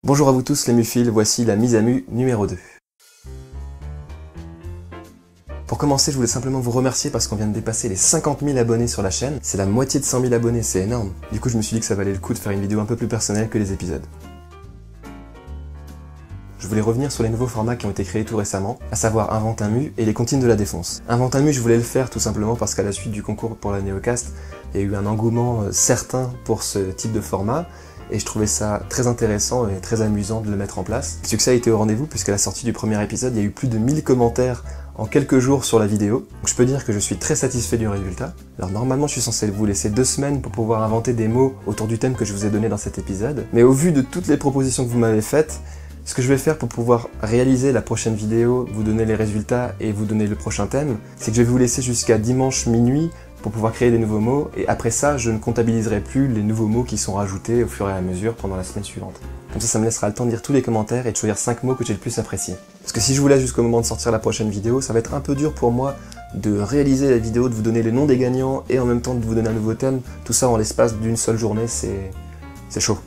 Bonjour à vous tous les mufles, voici la mise à mu numéro 2. Pour commencer, je voulais simplement vous remercier parce qu'on vient de dépasser les 50 000 abonnés sur la chaîne. C'est la moitié de 100 000 abonnés, c'est énorme. Du coup, je me suis dit que ça valait le coup de faire une vidéo un peu plus personnelle que les épisodes. Je voulais revenir sur les nouveaux formats qui ont été créés tout récemment, à savoir Invente un mu et les comptines de la défonce. Invente un mu, je voulais le faire tout simplement parce qu'à la suite du concours pour la Neocast, il y a eu un engouement certain pour ce type de format, et je trouvais ça très intéressant et très amusant de le mettre en place. Le succès a été au rendez-vous puisqu'à la sortie du premier épisode, il y a eu plus de 1000 commentaires en quelques jours sur la vidéo. Donc je peux dire que je suis très satisfait du résultat. Alors normalement je suis censé vous laisser 2 semaines pour pouvoir inventer des mots autour du thème que je vous ai donné dans cet épisode. Mais au vu de toutes les propositions que vous m'avez faites, ce que je vais faire pour pouvoir réaliser la prochaine vidéo, vous donner les résultats et vous donner le prochain thème, c'est que je vais vous laisser jusqu'à dimanche minuit pour pouvoir créer des nouveaux mots, et après ça, je ne comptabiliserai plus les nouveaux mots qui sont rajoutés au fur et à mesure pendant la semaine suivante. Comme ça me laissera le temps de lire tous les commentaires et de choisir 5 mots que j'ai le plus appréciés. Parce que si je vous laisse jusqu'au moment de sortir la prochaine vidéo, ça va être un peu dur pour moi de réaliser la vidéo, de vous donner les noms des gagnants et en même temps de vous donner un nouveau thème. Tout ça en l'espace d'une seule journée, c'est chaud.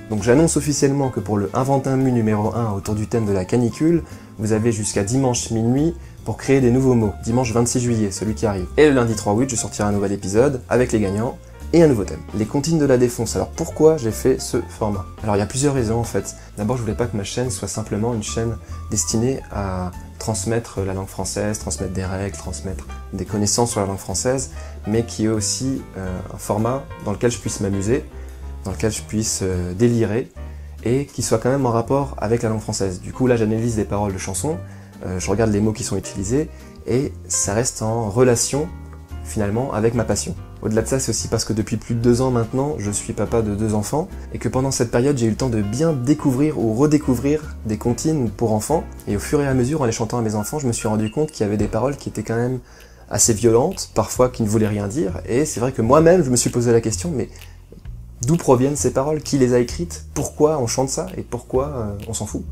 Donc j'annonce officiellement que pour le Invente un mu numéro 1 autour du thème de la canicule, vous avez jusqu'à dimanche minuit pour créer des nouveaux mots, dimanche 26 juillet, celui qui arrive. Et le lundi 3 août, je sortirai un nouvel épisode avec les gagnants et un nouveau thème. Les comptines de la défonce. Alors pourquoi j'ai fait ce format? Alors il y a plusieurs raisons en fait. D'abord, je voulais pas que ma chaîne soit simplement une chaîne destinée à transmettre la langue française, transmettre des règles, transmettre des connaissances sur la langue française, mais qui est aussi un format dans lequel je puisse m'amuser, dans lequel je puisse délirer, et qui soit quand même en rapport avec la langue française. Du coup là j'analyse des paroles de chansons, je regarde les mots qui sont utilisés, et ça reste en relation finalement avec ma passion. Au-delà de ça, c'est aussi parce que depuis plus de 2 ans maintenant, je suis papa de 2 enfants, et que pendant cette période j'ai eu le temps de bien découvrir ou redécouvrir des comptines pour enfants, et au fur et à mesure en les chantant à mes enfants, je me suis rendu compte qu'il y avait des paroles qui étaient quand même assez violentes, parfois qui ne voulaient rien dire, et c'est vrai que moi-même je me suis posé la question, mais d'où proviennent ces paroles? Qui les a écrites? Pourquoi on chante ça? Et pourquoi on s'en fout?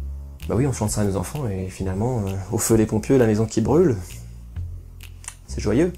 Bah oui, on chante ça à nos enfants, et finalement, au feu les pompiers, la maison qui brûle, c'est joyeux.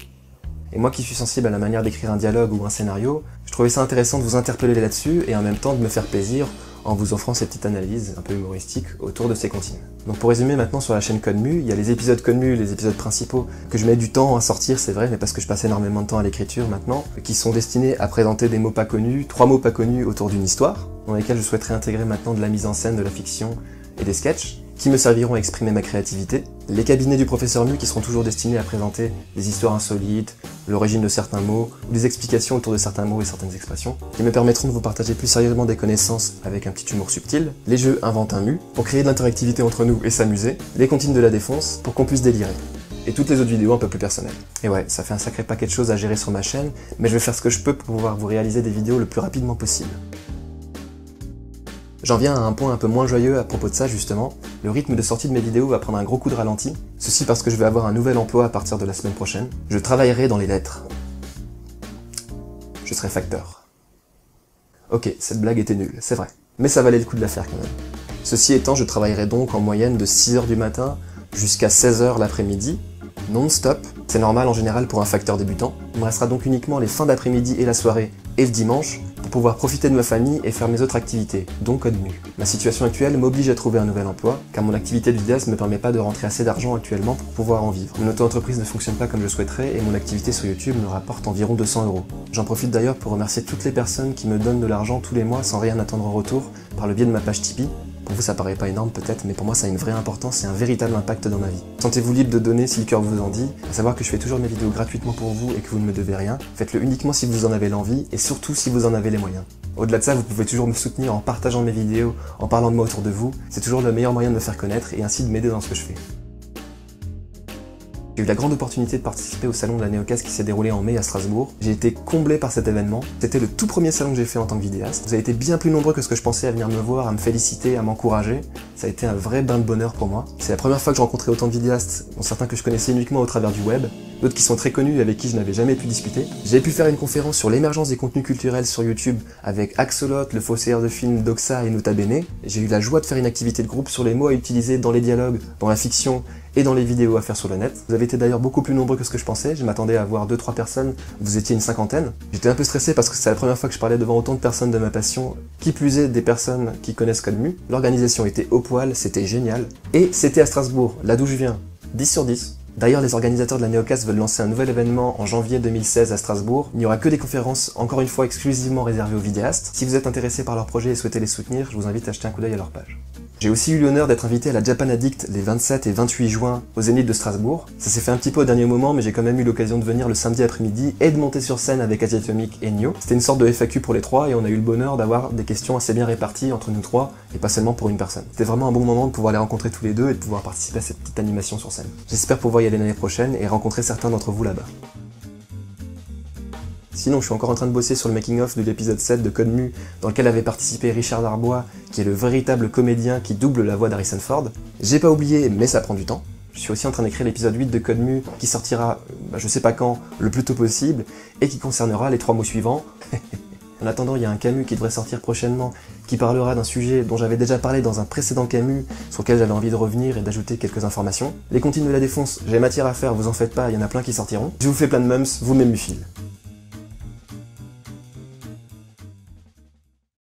Et moi qui suis sensible à la manière d'écrire un dialogue ou un scénario, je trouvais ça intéressant de vous interpeller là-dessus, et en même temps de me faire plaisir en vous offrant ces petites analyses un peu humoristiques autour de ces comptines. Donc pour résumer maintenant sur la chaîne Conmu, il y a les épisodes Conmu, les épisodes principaux, que je mets du temps à sortir, c'est vrai, mais parce que je passe énormément de temps à l'écriture maintenant, qui sont destinés à présenter des mots pas connus, 3 mots pas connus autour d'une histoire, dans lesquels je souhaiterais intégrer maintenant de la mise en scène, de la fiction et des sketchs, qui me serviront à exprimer ma créativité, les cabinets du professeur Mu qui seront toujours destinés à présenter des histoires insolites, l'origine de certains mots, ou des explications autour de certains mots et certaines expressions, qui me permettront de vous partager plus sérieusement des connaissances avec un petit humour subtil, les jeux Invente un mu, pour créer de l'interactivité entre nous et s'amuser, les comptines de la défonce, pour qu'on puisse délirer, et toutes les autres vidéos un peu plus personnelles. Et ouais, ça fait un sacré paquet de choses à gérer sur ma chaîne, mais je vais faire ce que je peux pour pouvoir vous réaliser des vidéos le plus rapidement possible. J'en viens à un point un peu moins joyeux à propos de ça justement, le rythme de sortie de mes vidéos va prendre un gros coup de ralenti, ceci parce que je vais avoir un nouvel emploi à partir de la semaine prochaine. Je travaillerai dans les lettres. Je serai facteur. Ok, cette blague était nulle, c'est vrai, mais ça valait le coup de la faire quand même. Ceci étant, je travaillerai donc en moyenne de 6 h du matin jusqu'à 16 h l'après-midi, non-stop. C'est normal en général pour un facteur débutant. Il me restera donc uniquement les fins d'après-midi et la soirée, et le dimanche, pour pouvoir profiter de ma famille et faire mes autres activités, dont Conmu. Ma situation actuelle m'oblige à trouver un nouvel emploi, car mon activité de vidéaste ne me permet pas de rentrer assez d'argent actuellement pour pouvoir en vivre. Mon auto-entreprise ne fonctionne pas comme je souhaiterais et mon activité sur YouTube me rapporte environ 200 €. J'en profite d'ailleurs pour remercier toutes les personnes qui me donnent de l'argent tous les mois sans rien attendre en retour, par le biais de ma page Tipeee. Pour vous ça paraît pas énorme peut-être, mais pour moi ça a une vraie importance et un véritable impact dans ma vie. Sentez-vous libre de donner si le cœur vous en dit, à savoir que je fais toujours mes vidéos gratuitement pour vous et que vous ne me devez rien. Faites-le uniquement si vous en avez l'envie et surtout si vous en avez les moyens. Au-delà de ça, vous pouvez toujours me soutenir en partageant mes vidéos, en parlant de moi autour de vous, c'est toujours le meilleur moyen de me faire connaître et ainsi de m'aider dans ce que je fais. J'ai eu la grande opportunité de participer au salon de la Neocast qui s'est déroulé en mai à Strasbourg. J'ai été comblé par cet événement. C'était le tout premier salon que j'ai fait en tant que vidéaste. Vous avez été bien plus nombreux que ce que je pensais à venir me voir, à me féliciter, à m'encourager. Ça a été un vrai bain de bonheur pour moi. C'est la première fois que je rencontrais autant de vidéastes, dont certains que je connaissais uniquement au travers du web, d'autres qui sont très connus et avec qui je n'avais jamais pu discuter. J'ai pu faire une conférence sur l'émergence des contenus culturels sur YouTube avec Axolot, le faussaire de film Doxa et Nota Bene. J'ai eu la joie de faire une activité de groupe sur les mots à utiliser dans les dialogues, dans la fiction et dans les vidéos à faire sur le net. Vous avez été d'ailleurs beaucoup plus nombreux que ce que je pensais, je m'attendais à voir 2-3 personnes, vous étiez une cinquantaine. J'étais un peu stressé parce que c'est la première fois que je parlais devant autant de personnes de ma passion, qui plus est des personnes qui connaissent Codemu. L'organisation était au poil, c'était génial. Et c'était à Strasbourg, là d'où je viens. 10 sur 10. D'ailleurs, les organisateurs de la Neocast veulent lancer un nouvel événement en janvier 2016 à Strasbourg. Il n'y aura que des conférences, encore une fois exclusivement réservées aux vidéastes. Si vous êtes intéressé par leur projet et souhaitez les soutenir, je vous invite à jeter un coup d'œil à leur page. J'ai aussi eu l'honneur d'être invité à la Japan Addict les 27 et 28 juin au Zénith de Strasbourg. Ça s'est fait un petit peu au dernier moment, mais j'ai quand même eu l'occasion de venir le samedi après-midi et de monter sur scène avec Asiatomic et Nio. C'était une sorte de FAQ pour les trois et on a eu le bonheur d'avoir des questions assez bien réparties entre nous trois et pas seulement pour une personne. C'était vraiment un bon moment de pouvoir les rencontrer tous les deux et de pouvoir participer à cette petite animation sur scène. J'espère pouvoir y aller l'année prochaine et rencontrer certains d'entre vous là-bas. Sinon, je suis encore en train de bosser sur le making-of de l'épisode 7 de Codemu, dans lequel avait participé Richard Darbois, qui est le véritable comédien qui double la voix d'Harrison Ford. J'ai pas oublié, mais ça prend du temps. Je suis aussi en train d'écrire l'épisode 8 de Codemu, qui sortira, je sais pas quand, le plus tôt possible, et qui concernera les 3 mots suivants. En attendant, il y a un Camus qui devrait sortir prochainement, qui parlera d'un sujet dont j'avais déjà parlé dans un précédent Camus, sur lequel j'avais envie de revenir et d'ajouter quelques informations. Les comptines de la défonce, j'ai matière à faire, vous en faites pas, il y en a plein qui sortiront. Je vous fais plein de mums, vous m'aimez fil.